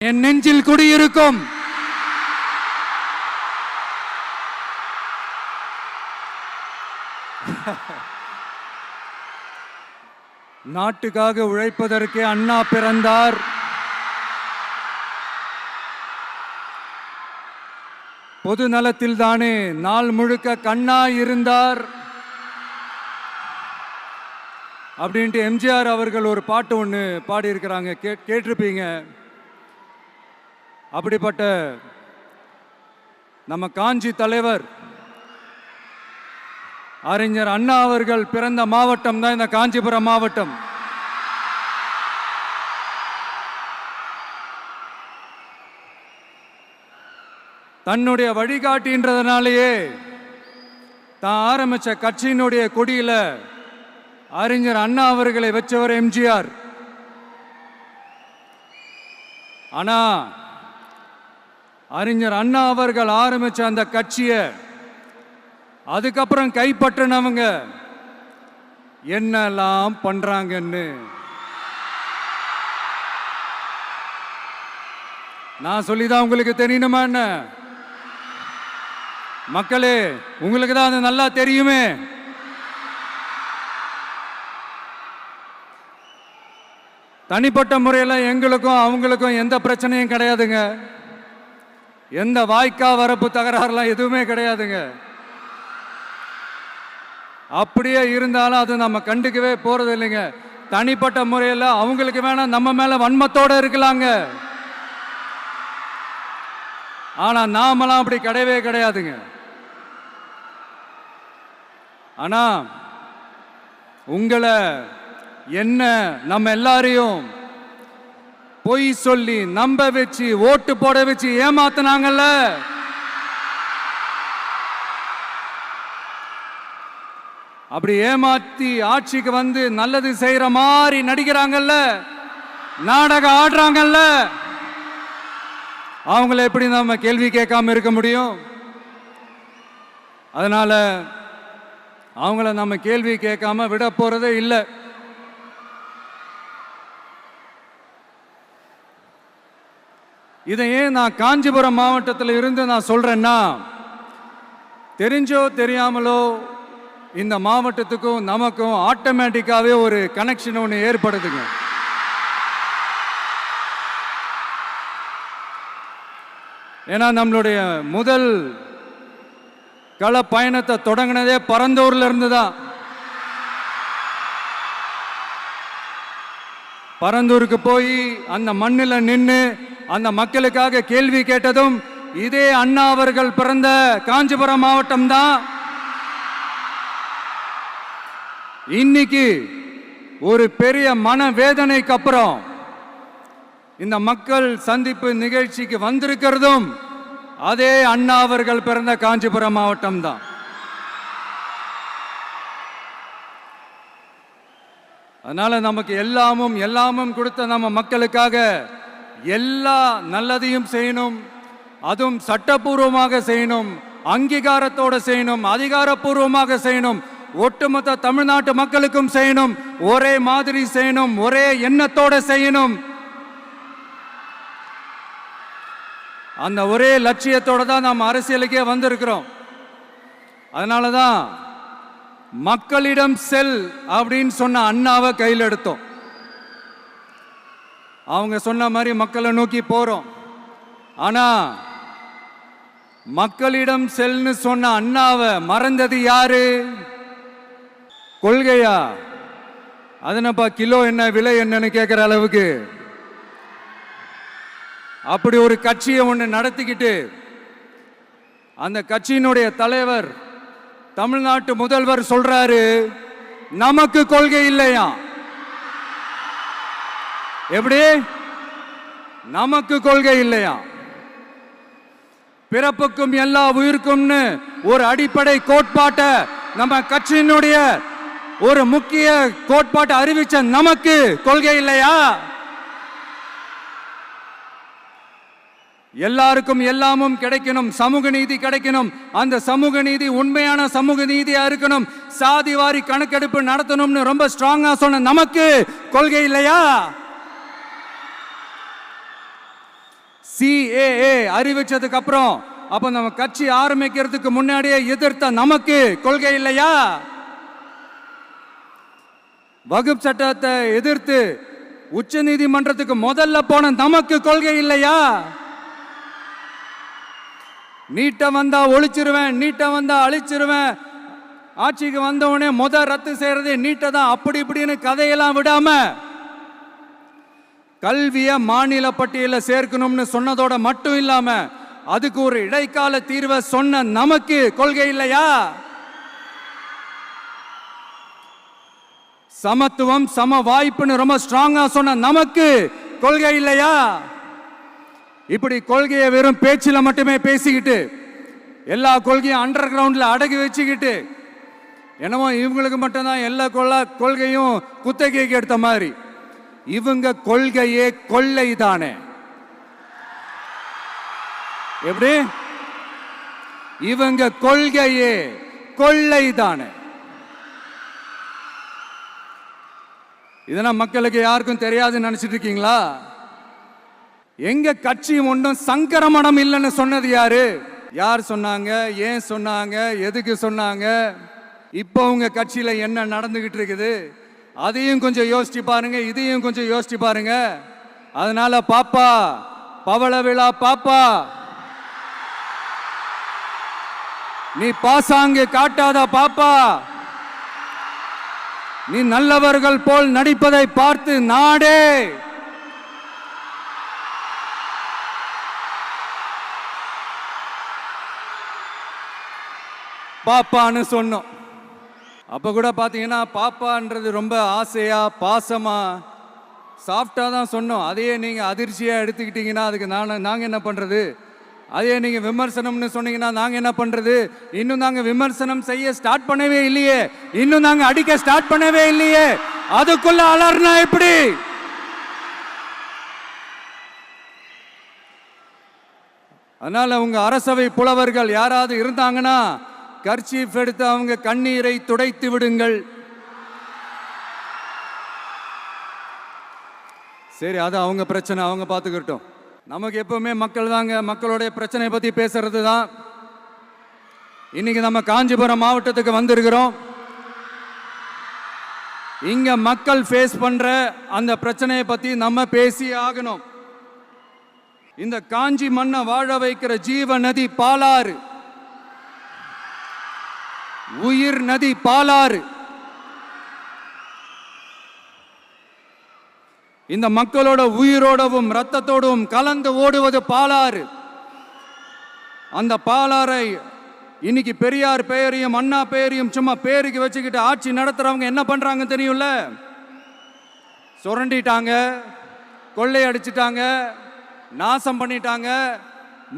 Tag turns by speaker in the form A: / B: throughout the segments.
A: என் நெஞ்சில் குடியிருக்கும் நாட்டுக்காக உழைப்பதற்கு அண்ணா பிறந்தார். பொது நலத்தில் தானே நாள் முழுக்க கண்ணா இருந்தார் அப்படின்ட்டு எம்ஜிஆர் அவர்கள் ஒரு பாட்டு ஒன்று பாடியிருக்கிறாங்க, கேட்டிருப்பீங்க. அப்படிப்பட்ட நம்ம காஞ்சி தலைவர் அறிஞர் அண்ணா அவர்கள் பிறந்த மாவட்டம் தான் இந்த காஞ்சிபுரம் மாவட்டம். தன்னுடைய வழிகாட்டின்றதுனாலேயே தான் ஆரம்பிச்ச கட்சியினுடைய கொடியில அறிஞர் அண்ணா அவர்களை வச்சவர் எம்ஜிஆர். ஆனா அறிஞர் அண்ணா அவர்கள் ஆரம்பிச்ச அந்த கட்சியை அதுக்கப்புறம் கைப்பற்றினவங்க என்னெல்லாம் பண்றாங்கன்னு நான் சொல்லிதான் உங்களுக்கு தெரியணுமா என்ன? மக்களே, உங்களுக்கு தான் அது நல்லா தெரியுமே. தனிப்பட்ட முறையில் எங்களுக்கும் அவங்களுக்கும் எந்த பிரச்சனையும் கிடையாதுங்க. எந்த வாய்க்கா வரப்பு தகராறுலாம் எதுவுமே கிடையாதுங்க. அப்படியே இருந்தாலும் அது நம்ம கண்டுக்கவே போறது இல்லைங்க. தனிப்பட்ட முறையில் அவங்களுக்கு வேணா நம்ம மேல வன்மத்தோட இருக்கலாங்க. ஆனா நாமெல்லாம் அப்படி கிடையவே கிடையாதுங்க. ஆனா உங்களை என்ன நம்ம எல்லாரையும் பொய் சொல்லி நம்ப வச்சு ஓட்டு போட வச்சு ஏமாத்தினாங்கல்ல, அப்படி ஏமாத்தி ஆட்சிக்கு வந்து நல்லது செய்யற மாதிரி நடிக்கிறாங்கல்ல, நாடகம் ஆடுறாங்கல்ல, அவங்கள எப்படி நம்ம கேள்வி கேட்காம இருக்க முடியும்? அதனால அவங்கள நம்ம கேள்வி கேட்காம விட போறதே இல்லை. இதையே நான் காஞ்சிபுரம் மாவட்டத்தில் இருந்து நான் சொல்றேன்னா, தெரிஞ்சோ தெரியாமலோ இந்த மாவட்டத்துக்கும் நமக்கும் ஆட்டோமேட்டிக்காவே ஒரு கனெக்ஷன் ஒன்று ஏற்படுதுங்க. ஏன்னா நம்மளுடைய முதல் கள பயணத்தை தொடங்கினதே பரந்தூர்ல இருந்து தான். பரந்தூருக்கு போய் அந்த மண்ணில் நின்று அந்த மக்களுக்காக கேள்வி கேட்டதும் இதே அண்ணா அவர்கள் பிறந்த காஞ்சிபுரம் மாவட்டம் தான். இன்னைக்கு ஒரு பெரிய மனவேதனைக்கு அப்புறம் இந்த மக்கள் சந்திப்பு நிகழ்ச்சிக்கு வந்திருக்கிறதும் அதே அண்ணா அவர்கள் பிறந்த காஞ்சிபுரம் மாவட்டம் தான். அதனால நமக்கு எல்லாமும் கொடுத்த நம்ம மக்களுக்காக எல்லா நல்லதையும் செய்யணும். அதுவும் சட்டப்பூர்வமாக செய்யணும், அங்கீகாரத்தோட செய்யணும், அதிகாரப்பூர்வமாக செய்யணும், ஒட்டுமொத்த தமிழ்நாட்டு மக்களுக்கும் செய்யணும், ஒரே மாதிரி செய்யணும், ஒரே எண்ணத்தோட செய்யணும். அந்த ஒரே லட்சியத்தோட தான் நாம் அரசியலுக்கே வந்திருக்கிறோம். அதனாலதான் மக்களிடம் செல் அப்படின்னு சொன்ன அண்ணாவை கையில் எடுத்தோம். அவங்க சொன்ன மாதிரி மக்களை நோக்கி போறோம். ஆனா மக்களிடம் செல்னு சொன்ன அண்ணாவை மறந்தது யாரு? கொள்கையா? அதனப்பா கிலோ என்ன விலை என்னன்னு கேட்கிற அளவுக்கு அப்படி ஒரு கட்சியை ஒன்று நடத்திக்கிட்டு அந்த கட்சியினுடைய தலைவர் தமிழ்நாட்டு முதல்வர் சொல்றாரு, நமக்கு கொள்கை இல்லையா? எப்படி? நமக்கு கொள்கை இல்லையா? பிறப்புக்கும் எல்லா உயிருக்கும்னு ஒரு அடிப்படை கோட்பாட்டை நம்ம கட்சியினுடைய ஒரு முக்கிய கோட்பாட்டை அறிவிச்ச நமக்கு கொள்கை இல்லையா? எல்லாருக்கும் எல்லாமும் கிடைக்கணும், சமூக நீதி கிடைக்கணும், அந்த சமூக நீதி உண்மையான சமூக நீதியா இருக்கணும், சாதிவாரி கணக்கெடுப்பு நடத்தணும்னு ரொம்ப ஸ்ட்ராங்கா சொன்ன நமக்கு கொள்கை இல்லையா? CAA அறிவிச்சதுக்கு அப்புறம் அப்ப நம்ம கட்சி ஆரம்பிக்கிறதுக்கு முன்னாடியே எதிர்த்த நமக்கு கொள்கை இல்லையா? வகுப்பு சட்டத்தை எதிர்த்து உச்ச நீதிமன்றத்துக்கு முதல்ல போன நமக்கு கொள்கை இல்லையா? நீட்ட வந்தா ஒழிச்சிருவேன், நீட்ட வந்தா அழிச்சிருவேன், ஆட்சிக்கு வந்தவனே ரத்து செய்யறதே நீட்டை தான், அப்படி இப்படின்னு கதையெல்லாம் விடாம கல்விய மாநில பட்டியலில் சேர்க்கணும்னு சொன்னதோட மட்டும் இல்லாம அதுக்கு ஒரு இடைக்கால தீர்வை சொன்ன நமக்கு கொள்கை இல்லையா? சமத்துவம் சம வாய்ப்புன்னு ரொம்ப ஸ்ட்ராங்கா சொன்ன நமக்கு கொள்கை இல்லையா? இப்படி கொள்கையை வெறும் பேச்சில் மட்டுமே பேசிக்கிட்டு எல்லா கொள்கையும் அண்டர் கிரவுண்ட்ல அடக்கி வச்சுக்கிட்டு என்னமோ இவங்களுக்கு மட்டும்தான் எல்லா கொள்கையும் குத்தகைக்கு எடுத்த மாதிரி. இவங்க கொள்கையே கொள்ளை தானே. எப்படி? இவங்க கொள்கையே கொள்ளை தானே. இதெல்லாம் மக்களுக்கு யாருக்கும் தெரியாதுன்னு நினைச்சிட்டு இருக்கீங்களா? எங்க கட்சி ஒன்றும் சங்கரமணம் இல்லைன்னு சொன்னது யாரு? யார் சொன்னாங்க? ஏன் சொன்னாங்க? எதுக்கு சொன்னாங்க? இப்போ உங்க கட்சியில என்ன நடந்துகிட்டு இருக்குது அதையும் கொஞ்சம் யோசிச்சு பாருங்க, இதையும் கொஞ்சம் யோசிச்சு பாருங்க. அதனால பாப்பா, பவள விழா பாப்பா, நீ பாசாங்கு காட்டாத பாப்பா. நீ நல்லவர்கள் போல் நடிப்பதை பார்த்து நாடே பாப்பான்னு சொன்னோம். அப்ப கூட பாத்தீங்கன்னா பாப்பான்றது ரொம்ப ஆசையா பாசமா சாஃப்டா தான் சொன்னோம். அதையே நீங்க அதிர்ச்சியா எடுத்துக்கிட்டீங்கன்னா அதுக்கு நாங்க என்ன பண்றது? அதே நீங்க விமர்சனம்னு சொன்னீங்கன்னா நாங்க என்ன பண்றது? இன்னும் நாங்க விமர்சனம் செய்ய ஸ்டார்ட் பண்ணவே இல்லையே, இன்னும் நாங்க அடிக்க ஸ்டார்ட் பண்ணவே இல்லையே, அதுக்குள்ள அலர்னா எப்படி? அதனால உங்க அரசவை புலவர்கள் யாராவது இருந்தாங்கன்னா கர்ச்சீஃப் எடுத்து அவங்க கண்ணீரை துடைத்து விடுங்கள். சரி, அது அவங்க பிரச்சனை, அவங்க பார்த்துக்கிட்டோம். நமக்கு எப்பவுமே மக்கள் தாங்க, மக்களுடைய பிரச்சனை பத்தி பேசுறது தான். இன்னைக்கு நம்ம காஞ்சிபுரம் மாவட்டத்துக்கு வந்திருக்கிறோம். இங்க மக்கள் ஃபேஸ் பண்ற அந்த பிரச்சனையை பத்தி நம்ம பேசி ஆகணும். இந்த காஞ்சி மண்ணை வாழ வைக்கிற ஜீவ நதி பாலாறு, உயிர் நதி பாலாறு. இந்த மக்களோட உயிரோடவும் ரத்தத்தோடும் கலந்து ஓடுவது பாலாறு. அந்த பாலாறை இன்னைக்கு பெரியார் பெயரையும் அண்ணா பெயரையும் சும்மா பேருக்கு வச்சுக்கிட்டு ஆட்சி நடத்துறவங்க என்ன பண்றாங்க தெரியும்ல? சுரண்டிட்டாங்க, கொள்ளையடிச்சிட்டாங்க, நாசம் பண்ணிட்டாங்க,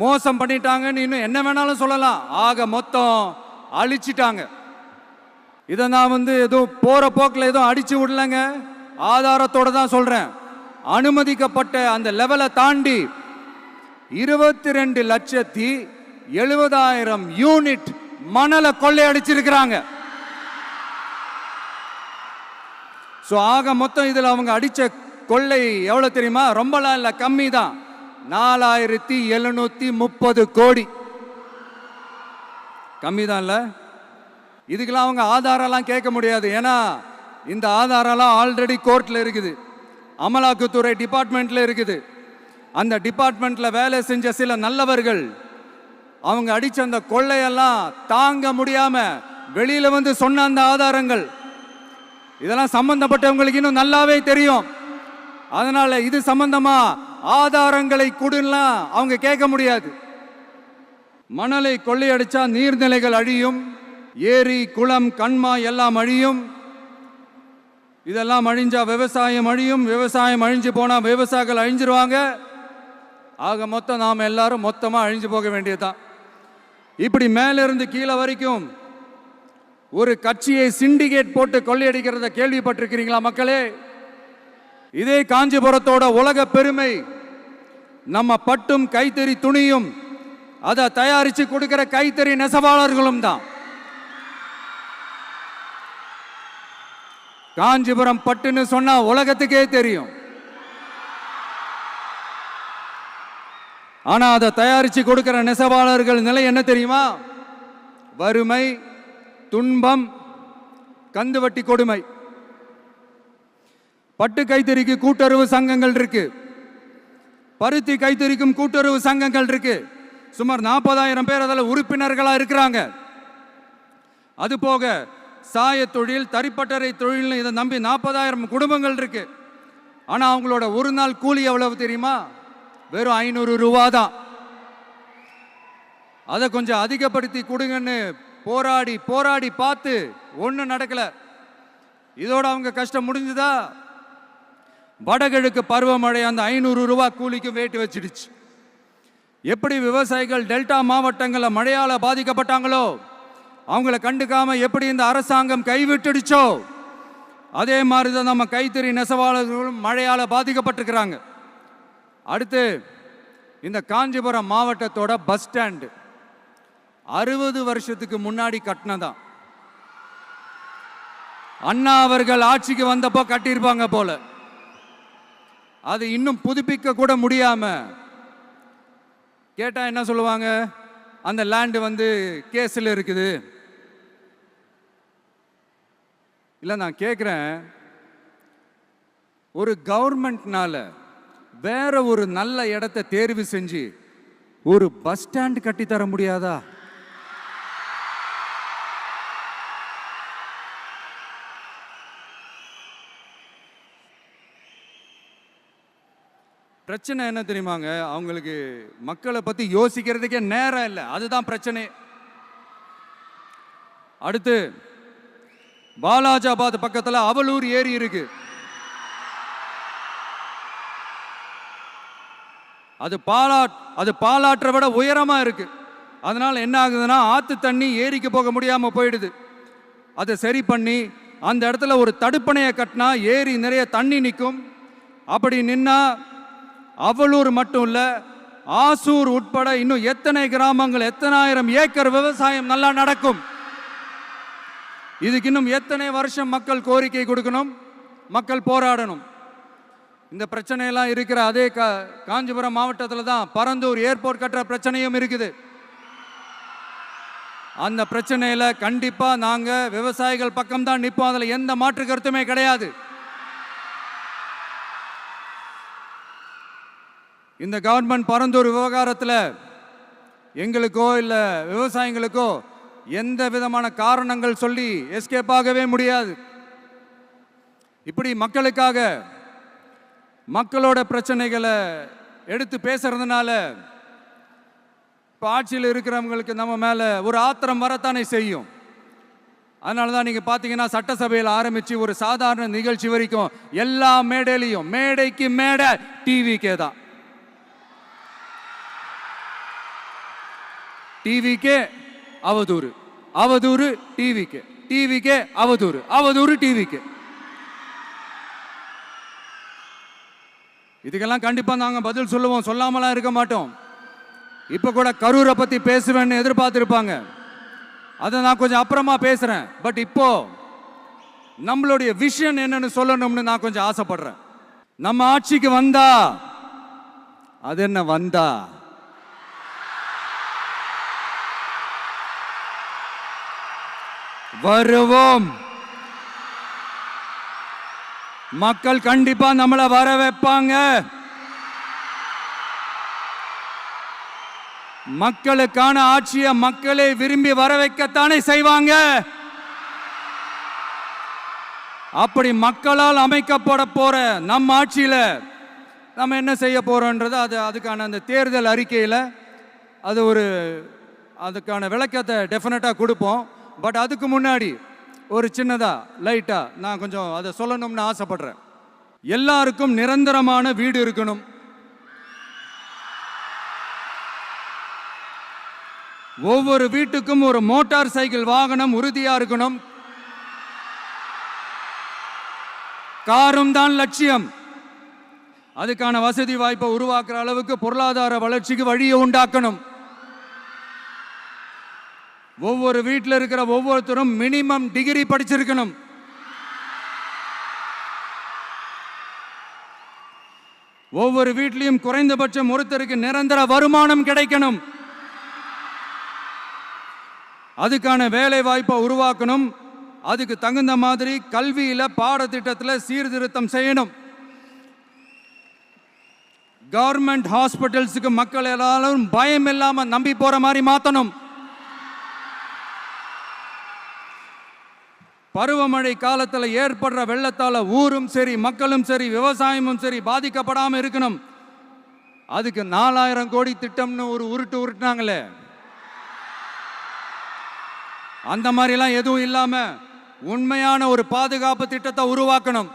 A: மோசம் பண்ணிட்டாங்கன்னு இன்னும் என்ன வேணாலும் சொல்லலாம். ஆக மொத்தம் அழிச்சிட்டாங்க. இதை நான் ஏதோ போற போக்கில் ஏதோ அடிச்சு விடலங்க, ஆதாரத்தோட தான் சொல்றேன். அனுமதிக்கப்பட்ட அந்த லெவலை தாண்டி 22,70,000 யூனிட் மணலை கொள்ளையடிச்சிருக்கிறாங்க. ஆக மொத்தம் இதுல அவங்க அடிச்ச கொள்ளை எவ்வளவு தெரியுமா? ரொம்பலாம் இல்ல, கம்மி தான். 4,730 கோடி. கம்மி தான் இல்ல? இதுக்கெல்லாம் அவங்க ஆதாரம்லாம் கேட்க முடியாது. ஏன்னா இந்த ஆதாரம்லாம் ஆல்ரெடி கோர்ட்ல இருக்குது, அமலாக்கத்துறை டிபார்ட்மெண்ட்ல இருக்குது. அந்த டிபார்ட்மெண்ட்ல வேலை செஞ்ச சில நல்லவர்கள் அவங்க அடிச்ச அந்த கொள்ளையெல்லாம் தாங்க முடியாம வெளியில சொன்ன அந்த ஆதாரங்கள், இதெல்லாம் சம்பந்தப்பட்டவங்களுக்கு இன்னும் நல்லாவே தெரியும். அதனால இது சம்பந்தமா ஆதாரங்களை கொடுலாம் அவங்க கேட்க முடியாது. மணலை கொள்ளையடிச்சா நீர்நிலைகள் அழியும், ஏரி குளம் கண்மா எல்லாம் அழியும். இதெல்லாம் அழிஞ்சா விவசாயம் அழியும், விவசாயம் அழிஞ்சு போனா விவசாயிகள் அழிஞ்சிருவாங்க. ஆக மொத்தம் நாம் எல்லாரும் மொத்தமா அழிஞ்சு போக வேண்டியதுதான். இப்படி மேலிருந்து கீழே வரைக்கும் ஒரு கட்சியை சிண்டிகேட் போட்டு கொள்ளையடிக்கிறத கேள்விப்பட்டிருக்கிறீங்களா மக்களே? இதே காஞ்சிபுரத்தோட உலக பெருமை நம்ம பட்டும் கைத்தறி துணியும் அதை தயாரிச்சு கொடுக்கிற கைத்தறி நெசவாளர்களும் தான். காஞ்சிபுரம் பட்டுன்னு சொன்னா உலகத்துக்கே தெரியும். ஆனா அதை தயாரிச்சு கொடுக்கிற நெசவாளர்கள் நிலை என்ன தெரியுமா? வறுமை, துன்பம், கந்துவட்டி கொடுமை. பட்டு கைத்தறிக்கு கூட்டுறவு சங்கங்கள் இருக்கு, பருத்தி கைத்தறிக்கும் கூட்டுறவு சங்கங்கள் இருக்கு. சுமார் 40,000 பேர் அதில் உறுப்பினர்களா இருக்கிறாங்க. அது போக சாய தொழில், தறிப்பட்டறை தொழில், இதை நம்பி 40,000 குடும்பங்கள் இருக்கு. ஆனா அவங்களோட ஒரு நாள் கூலி எவ்வளவு தெரியுமா? வெறும் 500 ரூபா தான். அதை கொஞ்சம் அதிகப்படுத்தி கொடுங்கன்னு போராடி போராடி பார்த்து ஒன்றும் நடக்கல. இதோட அவங்க கஷ்டம் முடிஞ்சுதா? வடகிழக்கு பருவமழை அந்த 500 ரூபா கூலிக்கு வேட்டு வச்சிடுச்சு. எப்படி விவசாயிகள் டெல்டா மாவட்டங்களில் மழையால பாதிக்கப்பட்டாங்களோ, அவங்கள கண்டுக்காம எப்படி இந்த அரசாங்கம் கைவிட்டுடுச்சோ, அதே மாதிரி தான் நம்ம கைத்தறி நெசவாளர்களும் மழையால பாதிக்கப்பட்டிருக்கிறாங்க. அடுத்து இந்த காஞ்சிபுரம் மாவட்டத்தோட பஸ் ஸ்டாண்டு 60 வருஷத்துக்கு முன்னாடி கட்டினதான். அண்ணா அவர்கள் ஆட்சிக்கு வந்தப்போ கட்டியிருப்பாங்க போல. அது இன்னும் புதுப்பிக்க கூட முடியாம கேட்டா என்ன சொல்லுவாங்க? அந்த லேண்டு வந்து கேஸில் இருக்குது. இல்லை, நான் கேட்குறேன், ஒரு கவர்மெண்ட்னால வேற ஒரு நல்ல இடத்தை தேர்வு செஞ்சு ஒரு பஸ் ஸ்டாண்ட் கட்டித்தர முடியாதா? பிரச்சனை என்ன தெரியுமாங்க? அவங்களுக்கு மக்களை பத்தி யோசிக்கிறதுக்கே நேரம் இல்லை. அதுதான் பிரச்சனை. அடுத்து பாலாஜாபாத் பக்கத்தில் அவலூர் ஏரி இருக்கு. அது பாலாற்றை விட உயரமா இருக்கு. அதனால என்ன ஆகுதுன்னா, ஆத்து தண்ணி ஏரிக்கு போக முடியாம போயிடுது. அதை சரி பண்ணி அந்த இடத்துல ஒரு தடுப்பணையை கட்டினா ஏரி நிறைய தண்ணி நிற்கும். அப்படி நின்னா அவலூர் மட்டும் இல்ல, ஆசூர் உட்பட இன்னும் எத்தனை கிராமங்கள், எத்தனை ஆயிரம் ஏக்கர் விவசாயம் நல்லா நடக்கும். இதுக்கு இன்னும் எத்தனை வருஷம் மக்கள் கோரிக்கை கொடுக்கணும், மக்கள் போராடணும். இந்த பிரச்சனையெல்லாம் இருக்கிற அதே காஞ்சிபுரம் மாவட்டத்தில் தான் பரந்தூர் ஏர்போர்ட் கட்டுற பிரச்சனையும் இருக்குது. அந்த பிரச்சனையில கண்டிப்பா நாங்க விவசாயிகள் பக்கம் தான் நிற்போம். அதுல எந்த மாற்று கருத்துமே கிடையாது. இந்த கவர்மெண்ட் பரந்தூர் விவகாரத்தில் எங்களுக்கோ இல்லை விவசாயிகளுக்கோ எந்த விதமான காரணங்கள் சொல்லி எஸ்கேப் ஆகவே முடியாது. இப்படி மக்களுக்காக மக்களோட பிரச்சனைகளை எடுத்து பேசுறதுனால இப்போ ஆட்சியில் இருக்கிறவங்களுக்கு நம்ம மேலே ஒரு ஆத்திரம் வரத்தானே செய்யும். அதனால தான் நீங்கள் பார்த்தீங்கன்னா சட்டசபையில் ஆரம்பித்து ஒரு சாதாரண நிகழ்ச்சி வரைக்கும் எல்லா மேடையிலையும் மேடைக்கு மேடை டிவிக்கே தான். டிவிக்கே அவதூறு, அவதூறு டிவிக்கே, டிவிக்கே அவதூறு, அவதூறு டிவிக்கே. இதுக்கெல்லாம் கண்டிப்பா நாங்க பதில் சொல்லுவோம், சொல்லாமலாம் இருக்க மாட்டோம். இப்ப கூட கரூரை பத்தி பேசுவேன்னு எதிர்பார்த்திருப்பாங்க. அதை நான் கொஞ்சம் அப்புறமா பேசுறேன். பட் இப்போ நம்மளுடைய விஷன் என்னன்னு சொல்லணும்னு நான் கொஞ்சம் ஆசைப்படுறேன். நம்ம ஆட்சிக்கு வந்தா, அது என்ன வந்தா, வருவோம். மக்கள் கண்டிப்பா நம்மளை வர வைப்பாங்க. மக்களுக்கான ஆட்சியை மக்களே விரும்பி வர வைக்கத்தானே செய்வாங்க. அப்படி மக்களால் அமைக்கப்பட போற நம்ம ஆட்சியில நம்ம என்ன செய்ய போறோம்ன்றது அதுக்கான அந்த தேர்தல் அறிக்கையில அதுக்கான விளக்கத்தை டெஃபினட்டா கொடுப்போம். பட் அதுக்கு முன்னாடி ஒரு சின்னதா லைட்டா நான் கொஞ்சம் அதை சொல்லணும்னு ஆசைப்படுறேன். எல்லாருக்கும் நிரந்தரமான வீடு இருக்கணும். ஒவ்வொரு வீட்டுக்கும் ஒரு மோட்டார் சைக்கிள் வாகனம் உறுதியா இருக்கணும். காரும் தான் லட்சியம். அதுக்கான வசதி வாய்ப்பை உருவாக்குற அளவுக்கு பொருளாதார வளர்ச்சிக்கு வழியை உண்டாக்கணும். ஒவ்வொரு வீட்டில் இருக்கிற ஒவ்வொருத்தரும் மினிமம் டிகிரி படிச்சிருக்கணும். ஒவ்வொரு வீட்லையும் குறைந்தபட்சம் ஒருத்தருக்கு நிரந்தர வருமானம் கிடைக்கணும். அதுக்கான வேலை வாய்ப்பை உருவாக்கணும். அதுக்கு தகுந்த மாதிரி கல்வியில பாடத்திட்டத்தில் சீர்திருத்தம் செய்யணும். கவர்மெண்ட் ஹாஸ்பிட்டல்ஸுக்கு மக்கள் எல்லாரும் பயம் இல்லாம நம்பி போற மாதிரி மாத்தணும். பருவமழை காலத்தில் ஏற்படுற வெள்ளத்தால ஊரும் சரி மக்களும் சரி விவசாயமும் சரி பாதிக்கப்படாம இருக்கணும். அதுக்கு 4000 கோடி திட்டம்னு ஒரு உருட்டுனாங்களே, அந்த மாதிரிலாம் எதுவும் இல்லாம உண்மையான ஒரு பாதுகாப்பு திட்டத்தை உருவாக்கணும்.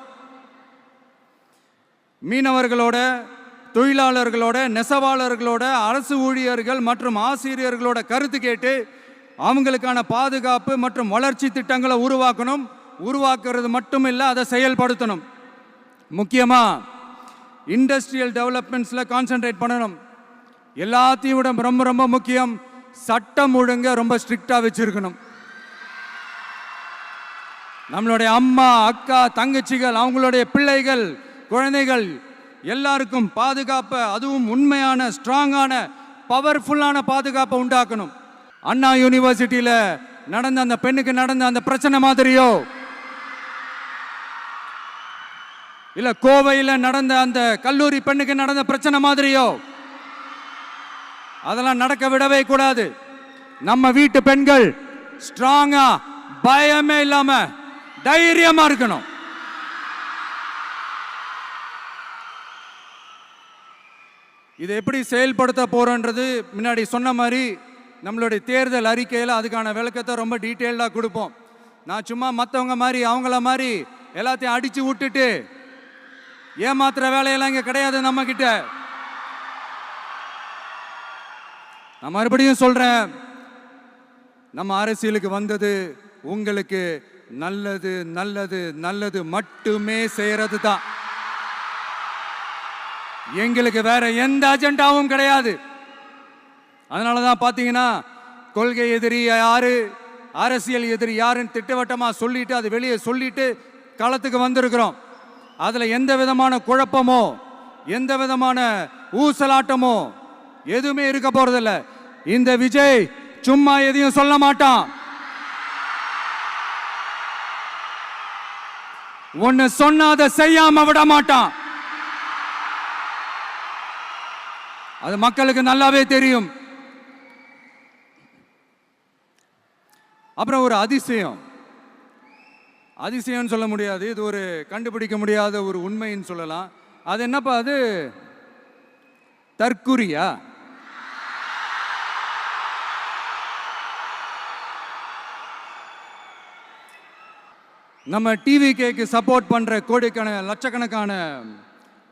A: மீனவர்களோட, தொழிலாளர்களோட, நெசவாளர்களோட, அரசு ஊழியர்கள் மற்றும் ஆசிரியர்களோட கருத்து கேட்டு அவங்களுக்கான பாதுகாப்பு மற்றும் வளர்ச்சி திட்டங்களை உருவாக்கணும். உருவாக்குறது மட்டும் இல்லை, அதை செயல்படுத்தணும். முக்கியமாக இண்டஸ்ட்ரியல் டெவலப்மெண்ட்ஸில் கான்சென்ட்ரேட் பண்ணணும். எல்லாத்தையும் விட ரொம்ப ரொம்ப முக்கியம், சட்டம் ஒழுங்க ரொம்ப ஸ்ட்ரிக்டாக வச்சிருக்கணும். நம்மளுடைய அம்மா, அக்கா, தங்கச்சிகள், அவங்களுடைய பிள்ளைகள், குழந்தைகள் எல்லாருக்கும் பாதுகாப்பை, அதுவும் உண்மையான ஸ்ட்ராங்கான பவர்ஃபுல்லான பாதுகாப்பை உண்டாக்கணும். அண்ணா யூனிவர்சிட்டியில நடந்த அந்த பெண்ணுக்கு நடந்த அந்த பிரச்சனை மாதிரியோ, இல்ல கோவையில் நடந்த அந்த கல்லூரி பெண்ணுக்கு நடந்த பிரச்சனை மாதிரியோ அதெல்லாம் நடக்க விடவே கூடாது. நம்ம வீட்டு பெண்கள் ஸ்ட்ராங்கா, பயமே இல்லாம தைரியமா இருக்கணும். இதை எப்படி செயல்படுத்த போறோன்றது முன்னாடி சொன்ன மாதிரி நம்மளுடைய தேர்தல் அறிக்கையில் அதுக்கான விளக்கத்தை ரொம்ப டீட்டெயில்டாக கொடுப்போம். நான் சும்மா மற்றவங்க மாதிரி அவங்கள மாதிரி எல்லாத்தையும் அடிச்சு விட்டுட்டு ஏமாத்துற வேலையெல்லாம் இங்கே கிடையாது நம்ம கிட்ட. நான் மறுபடியும் சொல்றேன், நம்ம அரசியலுக்கு வந்தது உங்களுக்கு நல்லது நல்லது நல்லது மட்டுமே செய்யறது தான். எங்களுக்கு வேற எந்த அஜெண்டாவும் கிடையாது. அதனால தான் பார்த்தீங்கன்னா கொள்கை எதிரி யாரு, அரசியல் எதிரி யாருன்னு திட்டவட்டமாக சொல்லிட்டு அது வெளியே சொல்லிட்டு களத்துக்கு வந்திருக்கிறோம். அதில் எந்த விதமான குழப்பமோ எந்த விதமான ஊசலாட்டமோ எதுவுமே இருக்க போறதில்ல. இந்த விஜய் சும்மா எதையும் சொல்ல மாட்டான். ஒன்னு சொன்னா அதை செய்யாம விட மாட்டான். அது மக்களுக்கு நல்லாவே தெரியும். அப்புறம் ஒரு அதிசயம் சொல்ல முடியாது, இது ஒரு கண்டுபிடிக்க முடியாத ஒரு உண்மைன்னு சொல்லலாம். அது என்னப்பா, அது தற்குறியா? நம்ம டிவிகேக்கு சப்போர்ட் பண்ற கோடிக்கணக்கான லட்சக்கணக்கான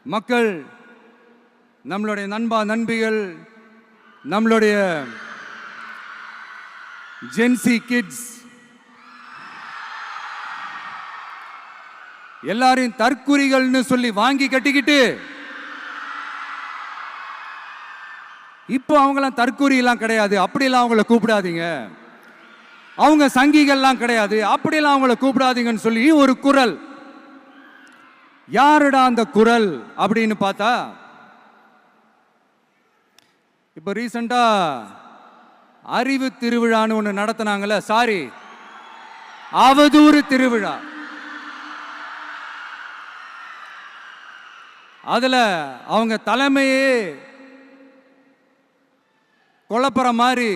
A: மக்கள், நம்மளுடைய நண்பிகள், நம்மளுடைய ஜென்சி கிட்ஸ் எல்லாரையும் தற்குறிகள்னு சொல்லி வாங்கி கட்டிக்கிட்டு இப்போ அவங்களாம் தற்குறியெல்லாம் கிடையாது, அப்படிலாம் அவங்கள கூப்பிடாதீங்க, அவங்க சங்கிகள்லாம் கிடையாது, அப்படிலாம் அவங்கள கூப்பிடாதீங்கன்னு சொல்லி ஒரு குரல். யாருடா அந்த குரல் அப்படின்னு பார்த்தா, இப்போ ரீசண்டா அறிவு திருவிழான்னு ஒன்று நடத்தினாங்கல்ல, சாரி அவதூறு திருவிழா. அதுல அவங்க தலைமையே குழப்பற மாதிரி,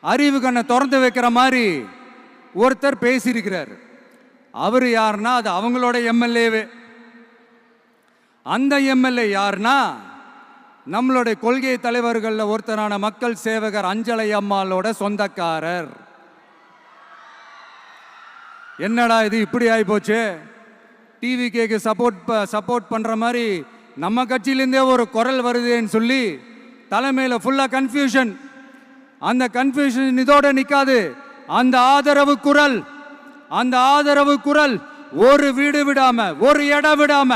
A: அறிவு கண்ணை திறந்து வைக்கிற மாதிரி ஒருத்தர் பேசியிருக்கிறார். அவர் யாருன்னா அது அவங்களோட எம்எல்ஏவே. அந்த எம்எல்ஏ யாருன்னா நம்மளுடைய கொள்கை தலைவர்களில் ஒருத்தரான மக்கள் சேவகர் அஞ்சலை அம்மாளோட சொந்தக்காரர். என்னடா இது இப்படி ஆகி போச்சு, டிவிகேக்கு சப்போர்ட் பண்ற மாதிரி நம்ம கட்சியிலேருந்தே ஒரு குரல் வருதுன்னு சொல்லி தலைமையில் ஃபுல்லா கன்ஃபியூஷன். அந்த கன்ஃபியூஷன் இதோட நிக்காது, அந்த ஆதரவு குரல் ஒரு வீடு விடாம, ஒரு இடம் விடாம,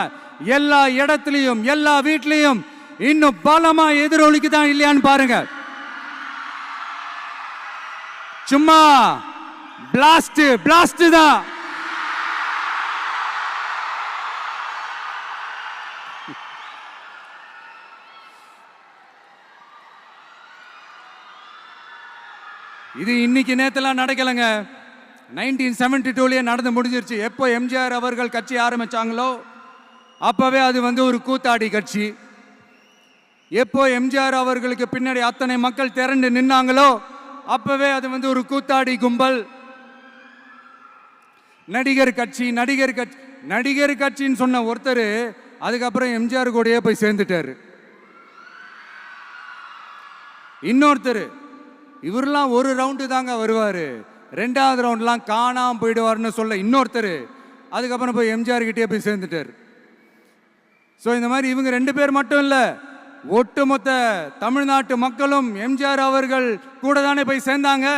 A: எல்லா இடத்துலையும் எல்லா வீட்லையும் இன்னும் பலமா எதிரொலிக்குதான் இல்லையான்னு பாருங்க. சும்மா பிளாஸ்ட் தான். இது இன்னைக்கு நேத்தெல்லாம் நடக்கலைங்க. 1972லயே நடந்து முடிஞ்சிருச்சு. எப்போ எம்ஜிஆர் அவர்கள் கட்சி ஆரம்பிச்சாங்களோ அப்பவே அது ஒரு கூத்தாடி கட்சி. எப்போ எம்ஜிஆர் அவர்களுக்கு பின்னாடி அத்தனை மக்கள் திரண்டு நின்னாங்களோ அப்பவே அது ஒரு கூத்தாடி கும்பல். நடிகர் கட்சி நடிகர் கட்சி நடிகர் கட்சின்னு சொன்ன ஒருத்தர் அதுக்கப்புறம் எம்ஜிஆர் கூடயே போய் சேர்ந்துட்டாரு. இன்னொருத்தர் இவரெல்லாம் ஒரு ரவுண்டு தாங்க வருவாரு, ரெண்டாவது ரவுண்ட்லாம் காணாம போயிடுவார்னு சொல்ல இன்னொருத்தர் அதுக்கப்புறம் போய் எம்ஜிஆர் கிட்டே போய் சேர்ந்துட்டார். ஸோ இந்த மாதிரி இவங்க 2 பேர் மட்டும் இல்லை, ஒட்டுமொத்த தமிழ்நாட்டு மக்களும் எம்ஜிஆர் அவர்கள் கூட தானே போய் சேர்ந்தாங்க.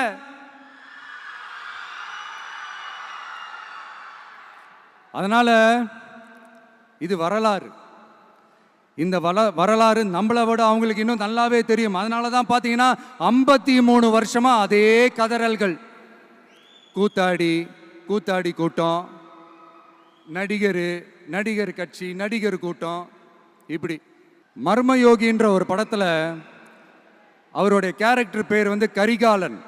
A: அதனால இது வரலாறு. இந்த வரலாறு நம்மளை விட அவங்களுக்கு இன்னும் நல்லாவே தெரியும். அதனால தான் பார்த்தீங்கன்னா 53 வருஷமா அதே கதறல்கள். கூத்தாடி கூட்டம், நடிகர் கட்சி நடிகர் கூட்டம். இப்படி மர்மயோகின்ற ஒரு படத்தில் அவருடைய கேரக்டர் பேர் கரிகாலன்.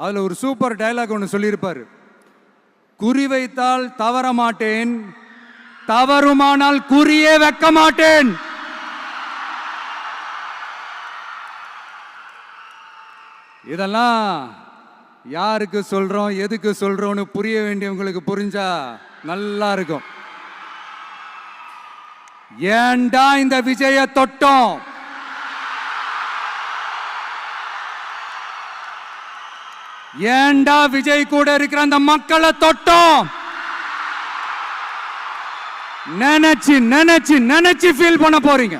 A: அதில் ஒரு சூப்பர் டயலாக் ஒன்று சொல்லியிருப்பார். குறி வைத்தால் தவற மாட்டேன், தவறுமானால் குறியே வைக்க மாட்டேன். இதெல்லாம் யாருக்கு சொல்றோம் எதுக்கு சொல்றோம்னு புரிய வேண்டியவங்களுக்கு புரிஞ்சா நல்லா இருக்கும். ஏண்டா இந்த விஜய தொட்டோம், ஏண்டா விஜய் கூட இருக்கிற அந்த மக்களை தொட்டோம் நினைச்சு நினைச்சு நினைச்சு ஃபீல் பண்ண போறீங்க.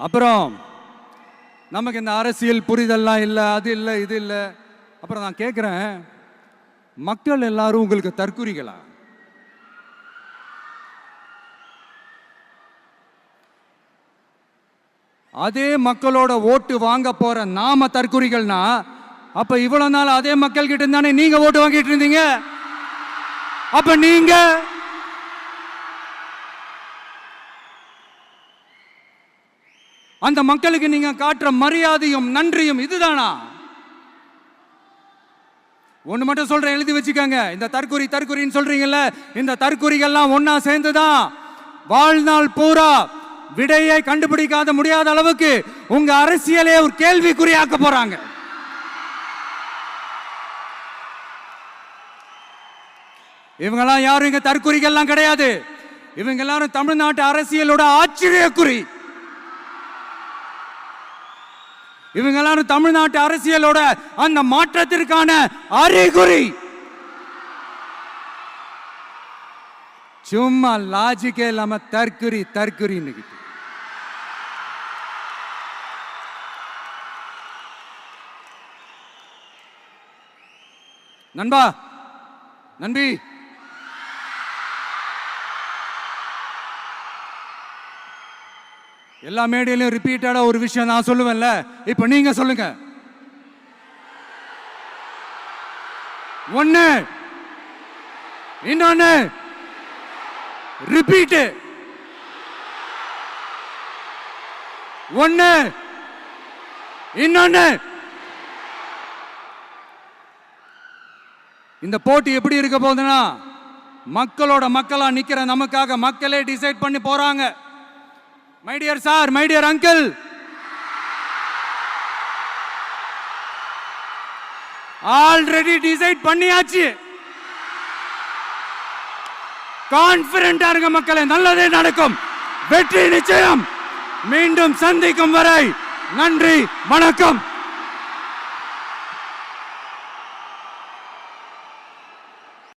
A: அப்புறம் நமக்கு இந்த அரசியல் புரிதல்லாம் இல்லை, அது இல்லை இது இல்லை. அப்புறம் நான் கேட்குறேன், மக்கள் எல்லாரும் உங்களுக்கு தற்குறிகளா? அதே மக்களோட ஓட்டு வாங்க போற நாம தற்குறிகள்னா அப்ப இவ்வளவு நாள் அதே மக்கள் கிட்ட இருந்தானே நீங்க ஓட்டு வாங்கிட்டு இருந்தீங்க. அப்ப நீங்க அந்த மக்களுக்கு நீங்க காட்டுற மரியாதையும் நன்றியும் இதுதானா? ஒண்ணு மட்டும் சொல்றேன், எழுதி வச்சுக்கோங்க. இந்த தற்குறின்னு சொல்றீங்கல்ல, இந்த தற்குறிகள்லாம் ஒன்னா சேர்ந்துதான் வாழ்நாள் பூரா விடையை கண்டுபிடிக்காத முடியாத அளவுக்கு உங்க அரசியலே ஒரு கேள்விக்குறியாக்க போறாங்க. இவங்கெல்லாம் யாரும் இங்க தற்குறிகள்லாம் கிடையாது. இவங்க எல்லாரும் தமிழ்நாட்டு அரசியலோட ஆச்சரியக்குறி. இவங்க எல்லாரும் தமிழ்நாட்டு அரசியலோட அந்த மாற்றத்திற்கான அறிகுறி. சும்மா லாஜிக்கே இல்லாம தற்குறி. நண்பி எல்லா மேடையிலும் ரிப்பீட்டடா ஒரு விஷயம் நான் சொல்லுவேன்ல, இப்ப நீங்க சொல்லுங்க. ஒண்ணு இன்னொன்னு ரிப்பீட். ஒண்ணு இன்னொன்னு. இந்த போட்டி எப்படி இருக்க போகுதுன்னா, மக்களோட மக்களா நிக்கிற நமக்காக மக்களே டிசைட் பண்ணி போறாங்க. My dear sir, my dear uncle, already decide பண்ணியாச்சு. கான்பிடென்டா இருக்க மக்களே, நல்லதே நடக்கும், வெற்றி நிச்சயம். மீண்டும் சந்திக்கும் வரை நன்றி, வணக்கம்.